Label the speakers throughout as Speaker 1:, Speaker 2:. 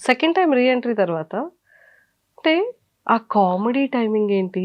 Speaker 1: Second time re entry తర్వాత అంటే ఆ కామెడీ టైమింగ్ ఏంటి?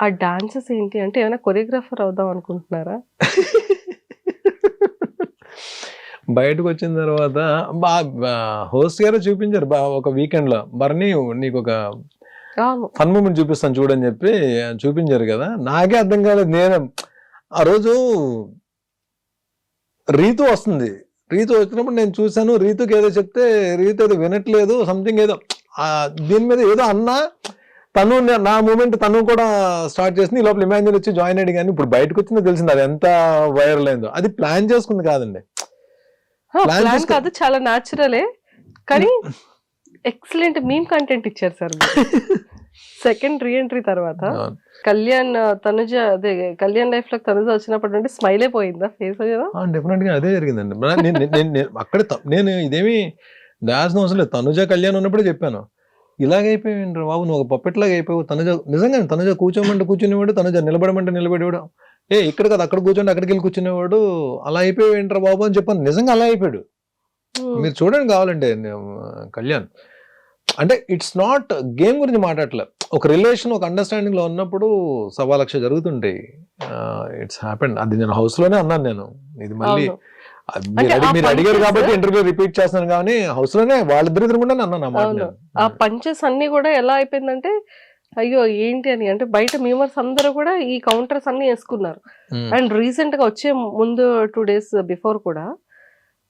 Speaker 1: ఆ డాన్సెస్ ఏంటి? అంటే ఏమైనా కొరియోగ్రాఫర్ అవుదాం అనుకుంటున్నారా?
Speaker 2: బయటకొచ్చిన తర్వాత హోస్ట్ గారే చూపించారు ఒక వీకెండ్‌లో. "భరణి నీకొక
Speaker 1: అవును.
Speaker 2: ఫన్ మూమెంట్ చూపిస్తాను చూడని" చెప్పి చూపించారు కదా! నాకే అర్థం కాలేదు. నేను ఆ రోజు రీతు వస్తుంది. రీతు వచ్చినప్పుడు నేను చూసాను. రీతుకి ఏదో చెప్తే రీతు ఏదో వినట్లేదు. సంథింగ్ ఏదో దీని మీద ఏదో అన్నా తను నా మూమెంట్ తను కూడా స్టార్ట్ చేసింది. ఈ లోపల ఇమాన్యుల్ వచ్చి జాయిన్ అయ్యాడు. కానీ ఇప్పుడు బయటకు వచ్చిందో తెలిసింది అది ఎంత వైరల్ అయిందో. అది ప్లాన్ చేసుకుంది కాదండి.
Speaker 1: ప్లాన్ కాదు, చాలా న్యాచురలే. కానీ ఎక్సలెంట్ మీమ్ కంటెంట్ ఇచ్చారు సార్. సెకండ్ రీ ఎంట్రీ తర్వాత కళ్యాణ్ తనుజ అదే కళ్యాణ్ లైఫ్ లో తనుజ వచ్చినప్పటి నుండి స్మైలే పోయిందా ఫేస్ మీద?
Speaker 2: డెఫినెట్ గా అదే జరిగిందండి. అక్కడ నేను ఇదేమి దాయాల్సిన అవసరం లేదు. తనుజ కళ్యాణ్ ఉన్నప్పుడే చెప్పాను, ఇలాగైపోయింది బాబు, నువ్వు ఒక పప్పెట్లాగా అయిపోయావు. తనుజ నిజంగా తనుజ కూర్చోమంటే కూర్చునేవాడు, తనుజ నిలబడమంటే నిలబడేవాడు. ఇక్కడ కదా అక్కడ కూర్చోండి అక్కడికి వెళ్ళి కూర్చునేవాడు. అలా అయిపోయావు ఏంట్రా బాబు అని చెప్పాను. నిజంగా అలా అయిపోయాడు. మీరు చూడండి కావాలంటే కళ్యాణ్. అంటే ఇట్స్ నాట్ గేమ్ గురించి మాట్లాడలే. ఒక రిలేషన్ ఒక అండర్స్టాండింగ్ లో ఉన్నప్పుడు 1,00,000 జరుగుతుంటాయి. It's happened. అది నేను హౌస్ లోనే అన్నాను. నేను ఇది మళ్ళీ మీరు అడిగారు కాబట్టి ఇంటర్వ్యూ రిపీట్ చేస్తాను. కానీ హౌస్ లోనే వాళ్ళిద్దరు ఎదురుకుండా అన్నాను.
Speaker 1: ఆ పంచెస్ అన్ని కూడా ఎలా అయిపోయిందంటే అయ్యో ఏంటి అని, అంటే బయట మీమర్స్ అందరూ కూడా ఈ కౌంటర్స్ అన్ని వేసుకున్నారు. అండ్ రీసెంట్ గా వచ్చే ముందు 2 days బిఫోర్ కూడా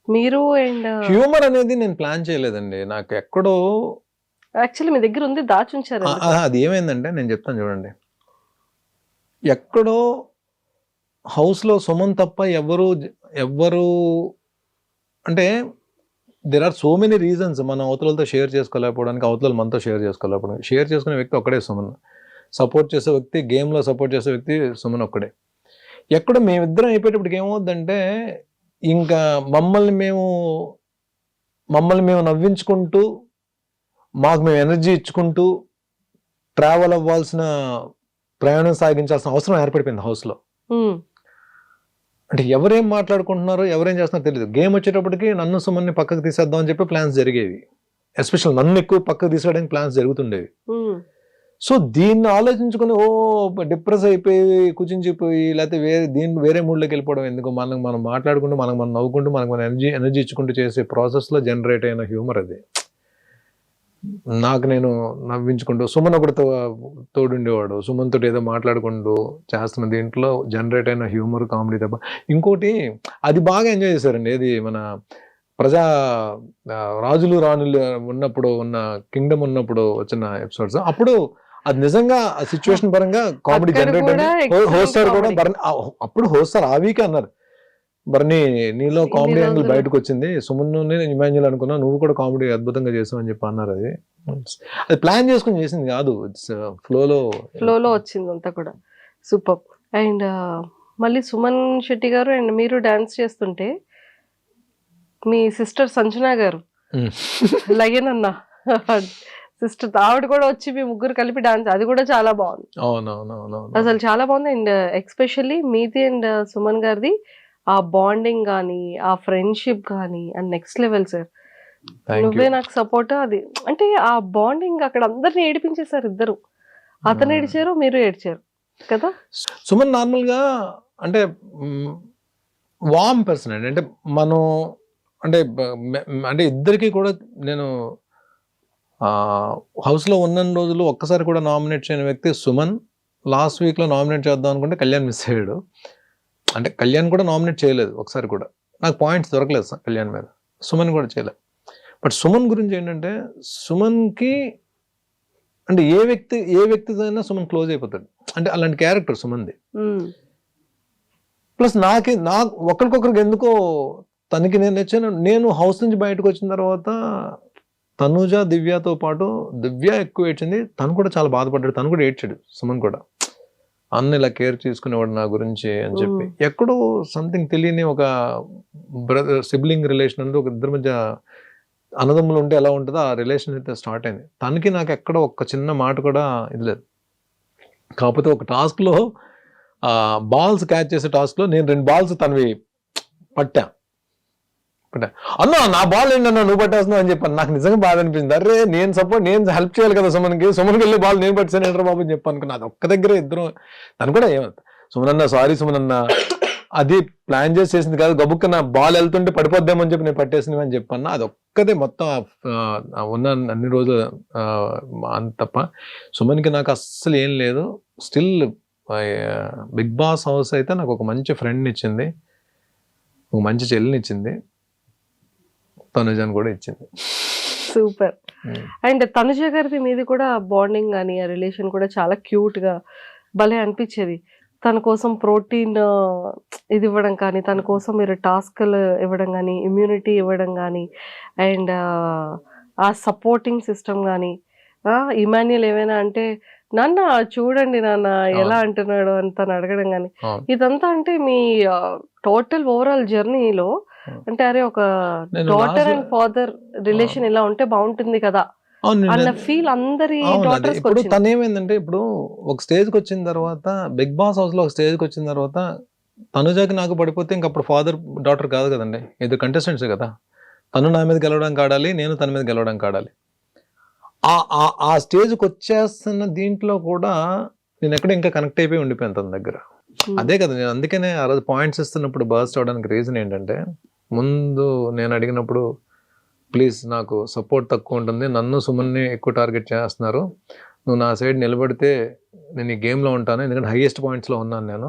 Speaker 1: మీరు అండ్
Speaker 2: హ్యూమర్ అనేది నేను ప్లాన్ చేయలేదండి. నాకు ఎక్కడో
Speaker 1: యాక్చువల్లీ మీ దగ్గర ఉంది, దాచుంచారు.
Speaker 2: అది ఏమైందంటే నేను చెప్తాను చూడండి. ఎక్కడో హౌస్ లో సుమన్ తప్ప ఎవ్వరు అంటే there are so many reasons మన అవతలతో షేర్ చేసుకోలేకపోవడానికి, అవతల మనతో షేర్ చేసుకోలేకపోవడానికి. షేర్ చేసుకునే వ్యక్తి ఒక్కడే సుమన్. సపోర్ట్ చేసే వ్యక్తి, గేమ్లో సపోర్ట్ చేసే వ్యక్తి సుమన్ ఒక్కడే. ఎక్కడో మేమిద్దరం అయిపోయేటప్పటికి ఏమవుద్దంటే ఇంకా మమ్మల్ని మేము నవ్వించుకుంటూ, మాకు మేము ఎనర్జీ ఇచ్చుకుంటూ ట్రావెల్ అవ్వాల్సిన, ప్రయాణం సాగించాల్సిన అవసరం ఏర్పడిపోయింది హౌస్లో. అంటే ఎవరేం మాట్లాడుకుంటున్నారో ఎవరేం చేస్తున్నారో తెలియదు. గేమ్ వచ్చేటప్పటికి నన్ను సుమన్ని పక్కకు తీసేద్దాం అని చెప్పి ప్లాన్స్ జరిగేవి. ఎస్పెషల్ నన్ను ఎక్కువ పక్కకు తీసేయడానికి ప్లాన్స్ జరుగుతుండేవి. సో దీన్ని ఆలోచించుకుని డిప్రెస్ అయిపోయి కుచించిపోయి లేకపోతే వేరే మూడ్లోకి వెళ్ళిపోవడం ఎందుకు? మనం మాట్లాడుకుంటూ మనం నవ్వుకుంటూ మన ఎనర్జీ ఇచ్చుకుంటూ చేసే ప్రాసెస్లో జనరేట్ అయిన హ్యూమర్ అది. నాకు నేను నవ్వించుకుంటూ, సుమన్ ఒకటితో తోడుండేవాడు. సుమన్ తోటి ఏదో మాట్లాడుకుంటూ చేస్తున్న దీంట్లో జనరేట్ అయిన హ్యూమర్, కామెడీ తప్ప ఇంకోటి అది బాగా ఎంజాయ్ చేశారండి. ఏది మన రాజులు రాణులు ఉన్నప్పుడు ఉన్న కింగ్డమ్ ఉన్నప్పుడు వచ్చిన ఎపిసోడ్స్. అప్పుడు అది నిజంగా ఆ సిచ్యువేషన్ పరంగా కామెడీ జనరేట్ అయింది. హోస్టర్ కూడా అప్పుడు హోస్టర్ ఆ వీక్ అన్నారు, బర్నీ నీలో కామెడీ యాంగిల్ బయటకు వచ్చింది, సుమన్ ఇమాన్యుల్ అనుకున్నా, నువ్వు కూడా కామెడీ అద్భుతంగా చేసావు అని చెప్పి అన్నారు. అది ప్లాన్ చేసుకుని చేసింది కాదు, ఇట్స్ ఫ్లోలో
Speaker 1: వచ్చింది అంతా కూడా. సూపర్. అండ్ మళ్ళీ సుమన్ శెట్టి గారు అండ్ మీరు డాన్స్ చేస్తుంటే మీ సిస్టర్ సంజనా గారు లయన్ అన్న సిస్టర్ ఆవిడ కూడా వచ్చి మీ ముగ్గురు కలిపి డాన్స్, అది కూడా చాలా బాగుంది. అసలు చాలా బాగుంది. అండ్ ఎక్స్పెషల్లీ మీది అండ్ సుమన్ గారిది ఆ బాండింగ్ కానీ ఆ ఫ్రెండ్షిప్ కానీ అండ్ నెక్స్ట్ లెవెల్ సార్. నువ్వే నాకు సపోర్ట్ అది, అంటే ఆ బాండింగ్ అక్కడ అందరిని ఏడిపించేశారు ఇద్దరు. అతను ఏడిచారు, మీరు ఏడ్చారు కదా.
Speaker 2: సుమన్ నార్మల్ గా అంటే వార్మ్ పర్సన్ అండి. అంటే మనం అంటే ఇద్దరికి కూడా నేను హౌస్లో ఉన్న రోజులు ఒక్కసారి కూడా నామినేట్ చేయని వ్యక్తి సుమన్. లాస్ట్ వీక్లో నామినేట్ చేద్దాం అనుకుంటే కళ్యాణ్ మిస్ అయ్యాడు. అంటే కళ్యాణ్ కూడా నామినేట్ చేయలేదు ఒకసారి కూడా. నాకు పాయింట్స్ దొరకలేదు కళ్యాణ్ మీద. సుమన్ కూడా చేయలేదు. బట్ సుమన్ గురించి ఏంటంటే సుమన్కి అంటే ఏ వ్యక్తితో అయినా సుమన్ క్లోజ్ అయిపోతాడు. అంటే అలాంటి క్యారెక్టర్ సుమన్ది. ప్లస్ నాకు ఒకరికొకరికి ఎందుకో తనకి నేను నచ్చాను. నేను హౌస్ నుంచి బయటకు వచ్చిన తర్వాత తనుజ దివ్యతో పాటు దివ్య ఎక్కువ ఏడ్చింది, తను కూడా చాలా బాధపడ్డాడు, తను కూడా ఏడ్చాడు. సుమన్ కూడా అన్న ఇలా కేర్ తీసుకునేవాడు నా గురించి అని చెప్పి. ఎక్కడో సంథింగ్ తెలియని ఒక బ్రదర్ సిబ్లింగ్ రిలేషన్ అంటే ఒక ఇద్దరి మధ్య అన్నదమ్ములు ఉంటే ఎలా ఉంటుందో ఆ రిలేషన్ అయితే స్టార్ట్ అయింది. తనకి నాకు ఎక్కడ ఒక చిన్న మాట కూడా ఇది లేదు. కాకపోతే ఒక టాస్క్లో బాల్స్ క్యాచ్ చేసే టాస్క్లో నేను 2 balls తనవి పట్టా. అన్న నా బాల్ ఏంటన్నా నువ్వు పట్టేస్తున్నావు అని చెప్పాను. నాకు నిజంగా బాధ అనిపించింది. అరే నేను హెల్ప్ చేయాలి కదా సుమన్కి వెళ్ళి బాల్ నేను పట్టాను ఏంట్రా బాబు అని చెప్పాను. అది ఒక్క దగ్గర ఇద్దరు తను కూడా ఏమంత సుమనన్న సారీ సుమనన్న అది ప్లాన్ చేసేసింది కాదు, గబుక్క నా బాల్ వెళ్తుంటే పడిపోద్దామని చెప్పి నేను పట్టేసినవి అని చెప్పాను. అది ఒక్కదే మొత్తం ఉన్న అన్ని రోజులు అంత తప్ప సుమన్కి నాకు అస్సలు ఏం లేదు. స్టిల్ బిగ్ బాస్ హౌస్ అయితే నాకు ఒక మంచి ఫ్రెండ్ని ఇచ్చింది, ఒక మంచి చెల్లిని ఇచ్చింది, తనుజాని కూడా ఇచ్చింది.
Speaker 1: సూపర్. అండ్ తనుజ గారిది మీది కూడా బాండింగ్ కానీ ఆ రిలేషన్ కూడా చాలా క్యూట్గా భలే అనిపించేది. తన కోసం ప్రోటీన్ ఇది ఇవ్వడం కానీ, తన కోసం మీరు టాస్క్లు ఇవ్వడం కానీ, ఇమ్యూనిటీ ఇవ్వడం కానీ, అండ్ ఆ సపోర్టింగ్ సిస్టమ్ కానీ, ఇమాన్యుల్ ఏమైనా అంటే నాన్న చూడండి నాన్న ఎలా అంటున్నాడు అని తను అడగడం కానీ, ఇదంతా అంటే మీ టోటల్ ఓవరాల్ జర్నీలో అంటే అరే ఒక డాటర్ అండ్ ఫాదర్ రిలేషన్ ఇలా ఉంటే బాగుంటుంది కదా అన్న ఫీల్ అందరి డాటర్స్ కి
Speaker 2: ఇప్పుడు
Speaker 1: వచ్చింది.
Speaker 2: తను ఏమైందంటే ఇప్పుడు ఒక స్టేజ్కి వచ్చిన తర్వాత బిగ్ బాస్ హౌస్ లో ఒక స్టేజ్కి వచ్చిన తర్వాత తనుజాకి నాకు పడిపోతే ఇంక అప్పుడు ఫాదర్ డాటర్ కాదు కదండి, ఇద్దరు కంటెస్టెంట్స్ కదా. తను నా మీద గెలవడానికి ఆడాలి, నేను తన మీద గెలవడానికి ఆడాలి. ఆ స్టేజ్కి వచ్చేస్తున్న దీంట్లో కూడా నేను ఎక్కడ ఇంకా కనెక్ట్ అయిపోయి ఉండిపోయాను తన దగ్గర. అదే కదా నేను అందుకనే ఆ రోజు పాయింట్స్ ఇస్తున్నప్పుడు బర్స్ట్ అవడానికి రీజన్ ఏంటంటే, ముందు నేను అడిగినప్పుడు ప్లీజ్ నాకు సపోర్ట్ తక్కువ ఉంటుంది, నన్ను సుమన్ని ఎక్కువ టార్గెట్ చేస్తున్నారు, నువ్వు నా సైడ్ నిలబడితే నేను ఈ గేమ్లో ఉంటాను, ఎందుకంటే హైయెస్ట్ పాయింట్స్లో ఉన్నాను నేను,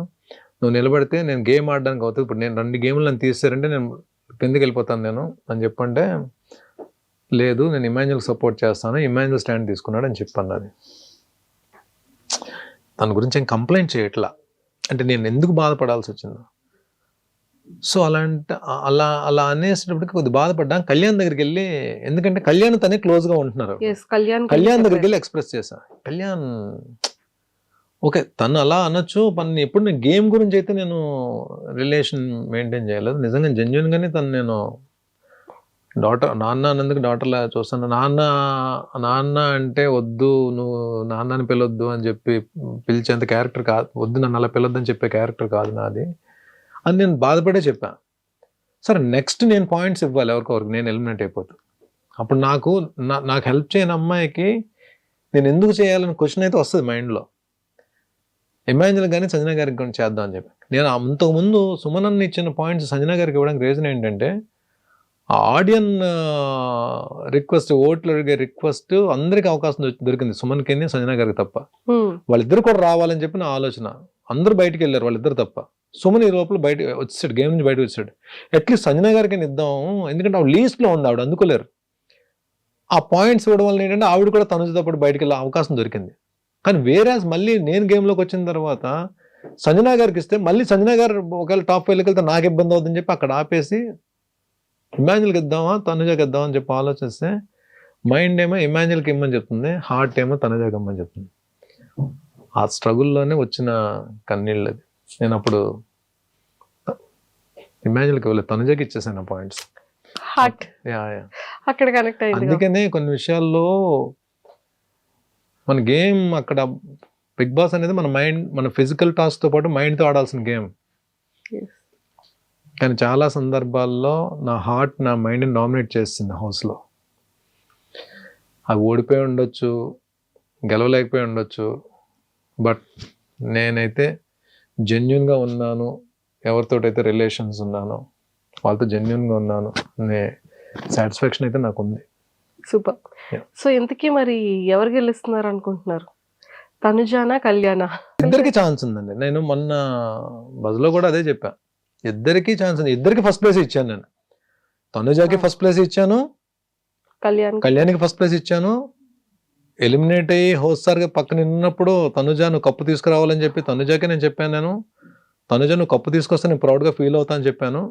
Speaker 2: నువ్వు నిలబడితే నేను గేమ్ ఆడడానికి అవుతుంది, ఇప్పుడు నేను 2 గేమ్లు నన్ను తీసారంటే నేను కిందకి వెళ్ళిపోతాను నేను అని చెప్పంటే, లేదు నేను ఇమాన్యుల్ సపోర్ట్ చేస్తాను, ఇమాన్యుల్ స్టాండ్ తీసుకున్నాడు అని చెప్పాను. అది తన గురించి ఏం కంప్లైంట్ చేయట్లా, అంటే నేను ఎందుకు బాధపడాల్సి వచ్చిందో. సో అలా అనేసేటప్పటికి కొద్దిగా బాధపడ్డా. కళ్యాణ్ దగ్గరికి వెళ్ళి, ఎందుకంటే కళ్యాణ్ తనే క్లోజ్గా ఉంటున్నారు, కళ్యాణ్ దగ్గరికి వెళ్ళి ఎక్స్ప్రెస్ చేశా. కళ్యాణ్ ఓకే తను అలా అనొచ్చు, ఎప్పుడు నేను గేమ్ గురించి అయితే నేను రిలేషన్ మెయింటైన్ చేయలేదు. నిజంగా జెన్యున్గానే తను నేను నాన్న అన్నందుకు డాటర్లా చూస్తాను. నాన్న అంటే వద్దు, నువ్వు నాన్నని పిలవద్దు అని చెప్పి పిలిచేంత క్యారెక్టర్ కాదు, వద్దు నన్ను అలా పిలవద్దు అని చెప్పే క్యారెక్టర్ కాదు నాది అని నేను బాధపడే చెప్పాను. సరే నెక్స్ట్ నేను పాయింట్స్ ఇవ్వాలి ఎవరికొరికి, నేను ఎలిమినేట్ అయిపోతాను. అప్పుడు నాకు హెల్ప్ చేయని అమ్మాయికి నేను ఎందుకు చేయాలని క్వశ్చన్ అయితే వస్తుంది మైండ్లో. ఇమాన్యుల్ కానీ సంజన గారికి కానీ చేద్దాం అని చెప్పి నేను అంతకుముందు సుమనన్ని ఇచ్చిన పాయింట్స్ సంజన గారికి ఇవ్వడానికి రీజన్ ఏంటంటే, ఆ ఆడియన్ రిక్వెస్ట్, ఓట్లు అడిగే రిక్వెస్ట్ అందరికి అవకాశం దొరికింది, సుమన్కి సంజన గారికి తప్ప. వాళ్ళిద్దరు కూడా రావాలని చెప్పి నా ఆలోచన. అందరూ బయటికి వెళ్ళారు వాళ్ళిద్దరు తప్ప. సుమన్ ఈ లోపల బయట వచ్చాడు, గేమ్ నుంచి బయటకు వచ్చాడు. అట్లీస్ట్ సంజన గారికి ఇద్దాం, ఎందుకంటే ఆవిడ లీస్ట్లో ఉంది, ఆవిడ అందుకోలేరు. ఆ పాయింట్స్ ఇవ్వడం వల్ల ఏంటంటే ఆవిడ కూడా తనుజతో పాటు బయటకు వెళ్ళే అవకాశం దొరికింది. కానీ వేరేస్ మళ్ళీ నేను గేమ్లోకి వచ్చిన తర్వాత సంజన గారికి ఇస్తే మళ్ళీ సంజన గారు ఒకవేళ టాప్ 5లోకి వెళ్తే నాకు ఇబ్బంది అవుతుందని చెప్పి అక్కడ ఆపేసి ఇమాన్యుల్కి ఇద్దామా తనుజకి ఇద్దామా అని చెప్పి ఆలోచిస్తే మైండ్ ఏమో ఇమాన్యుల్కి ఇమ్మని చెప్తుంది, హార్ట్ ఏమో తనుజకి ఇమ్మని చెప్తుంది. ఆ స్ట్రగుల్లోనే వచ్చిన కన్నీళ్ళు అది. నేను అప్పుడు ఇమాన్యుల్కి ఇవ్వలేదు, తనుజకి ఇచ్చేసాను పాయింట్స్.
Speaker 1: అక్కడ కనెక్ట్ అయింది.
Speaker 2: అందుకనే కొన్ని విషయాల్లో మన గేమ్ అక్కడ బిగ్ బాస్ అనేది మన మైండ్, మన ఫిజికల్ టాస్క్తో పాటు మైండ్తో ఆడాల్సిన గేమ్. కానీ చాలా సందర్భాల్లో నా హార్ట్ నా మైండ్ని డామినేట్ చేస్తుంది హౌస్లో. అవి ఓడిపోయి ఉండొచ్చు, గెలవలేకపోయి ఉండొచ్చు, బట్ నేనైతే జెన్యున్గా ఉన్నాను, ఎవరితోటైతే రిలేషన్స్ ఉన్నానో వాళ్ళతో జెన్యున్గా ఉన్నాను అనే సాటిస్ఫాక్షన్ అయితే నాకు ఉంది.
Speaker 1: సూపర్. సో ఇంతకీ మరి ఎవరు గెలుస్తున్నారు అనుకుంటున్నారు, తనుజానా కళ్యాణా?
Speaker 2: ఇద్దరికి ఛాన్స్ ఉందండి. నేను మొన్న బజ్లో కూడా అదే చెప్పా, ఇద్దరికి ఛాన్స్ ఉంది. ఇద్దరికి ఫస్ట్ ప్లేస్ ఇచ్చాను నేను. తనుజాకి ఫస్ట్ ప్లేస్ ఇచ్చాను, కళ్యాణ్కి ఫస్ట్ ప్లేస్ ఇచ్చాను. ఎలిమినేట్ అయ్యి హోస్టార్గా పక్కన ఉన్నప్పుడు తనుజా నువ్వు కప్పు తీసుకురావాలని చెప్పి తనుజాకి నేను చెప్పాను. నేను తనుజా నువ్వు కప్పు తీసుకొస్తే నేను ప్రౌడ్గా ఫీల్ అవుతా అని చెప్పాను.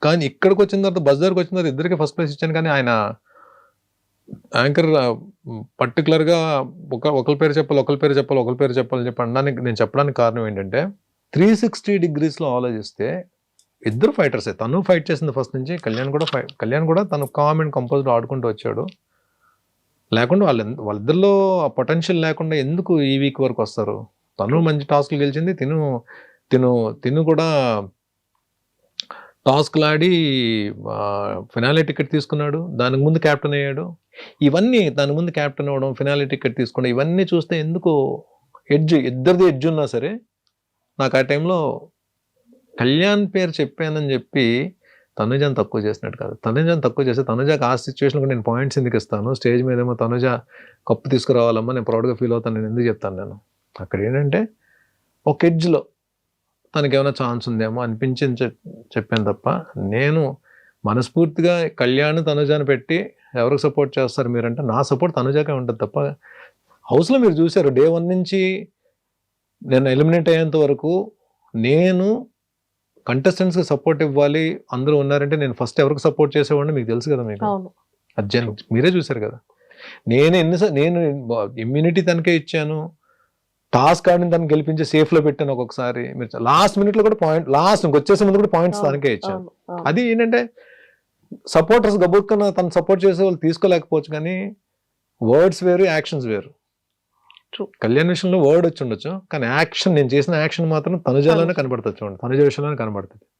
Speaker 2: కానీ ఇక్కడికి వచ్చిన తర్వాత బస్ దగ్గరకు వచ్చిన తర్వాత ఇద్దరికి ఫస్ట్ ప్లేస్ ఇచ్చాను. కానీ ఆయన యాంకర్ పర్టికులర్గా ఒకరి పేరు చెప్పాలని చెప్పి అనడానికి నేను చెప్పడానికి కారణం ఏంటంటే 360 degreesలో ఆలోచిస్తే ఇద్దరు ఫైటర్సే. తను ఫైట్ చేసింది ఫస్ట్ నుంచి, కళ్యాణ్ కూడా తను కామ్ అండ్ కంపోజ్డ్ ఆడుకుంటూ వచ్చాడు. లేకుండా వాళ్ళిద్దరిలో ఆ పొటెన్షియల్ లేకుండా ఎందుకు ఈ వీక్ వరకు వస్తారు? తను మంచి టాస్క్లు గెలిచింది, తిను కూడా టాస్క్లాడి ఫినాలే టికెట్ తీసుకున్నాడు, దానికి ముందు క్యాప్టెన్ అయ్యాడు. ఇవన్నీ దాని ముందు క్యాప్టెన్ అవ్వడం, ఫినాలే టికెట్ తీసుకోవడం, ఇవన్నీ చూస్తే ఎందుకో ఇద్దరిది ఎడ్జ్ ఉన్నా సరే నాకు ఆ టైంలో కళ్యాణ్ పేరు చెప్పానని చెప్పి తనుజని తక్కువ చేసినట్టు కాదు. తనుజని తక్కువ చేస్తే తనుజకి ఆ సిచ్యువేషన్లో నేను పాయింట్స్ ఎందుకు ఇస్తాను? స్టేజ్ మీద ఏమో తనుజ కప్పు తీసుకురావాలమ్మా, నేను ప్రౌడ్గా ఫీల్ అవుతాను, నేను ఎందుకు చెప్తాను? నేను అక్కడ ఏంటంటే ఒక ఎడ్జ్లో తనకి ఏమైనా ఛాన్స్ ఉందేమో అనిపించింది చెప్పాను తప్ప, నేను మనస్ఫూర్తిగా కళ్యాణ్ తనుజాని పెట్టి ఎవరికి సపోర్ట్ చేస్తారు మీరంటే నా సపోర్ట్ తనుజాకే ఉంటుంది తప్ప. హౌస్లో మీరు చూశారు డే 1 నుంచి నేను ఎలిమినేట్ అయ్యేంత వరకు నేను కంటెస్టెంట్స్కి సపోర్ట్ ఇవ్వాలి, అందరూ ఉన్నారంటే నేను ఫస్ట్ ఎవరికి సపోర్ట్ చేసేవాడిని మీకు తెలుసు కదా. మీకు
Speaker 1: అవును.
Speaker 2: అది మీరే చూశారు కదా. నేను ఇమ్యూనిటీ తనకే ఇచ్చాను, టాస్క్ ఆడిని తను గెలిపించి సేఫ్లో పెట్టాను. ఒక్కొక్కసారి మీరు లాస్ట్ మినిట్లో కూడా వచ్చేసే ముందు కూడా పాయింట్స్ తనకే ఇచ్చాను.
Speaker 1: అవును, అవును.
Speaker 2: అది ఏంటంటే సపోర్టర్స్ గబుక్కన తను సపోర్ట్ చేసే వాళ్ళు తీసుకోలేకపోవచ్చు, కానీ వర్డ్స్ వేరు, యాక్షన్స్ వేరు.
Speaker 1: True.
Speaker 2: కళ్యాణ్ విషయంలో వర్డ్ వచ్చి ఉండొచ్చు, కానీ యాక్షన్, నేను చేసిన యాక్షన్ మాత్రం తనుజాలోనే కనబడుతుంది. చూడండి, తనుజ విషయంలోనే కనబడుతుంది.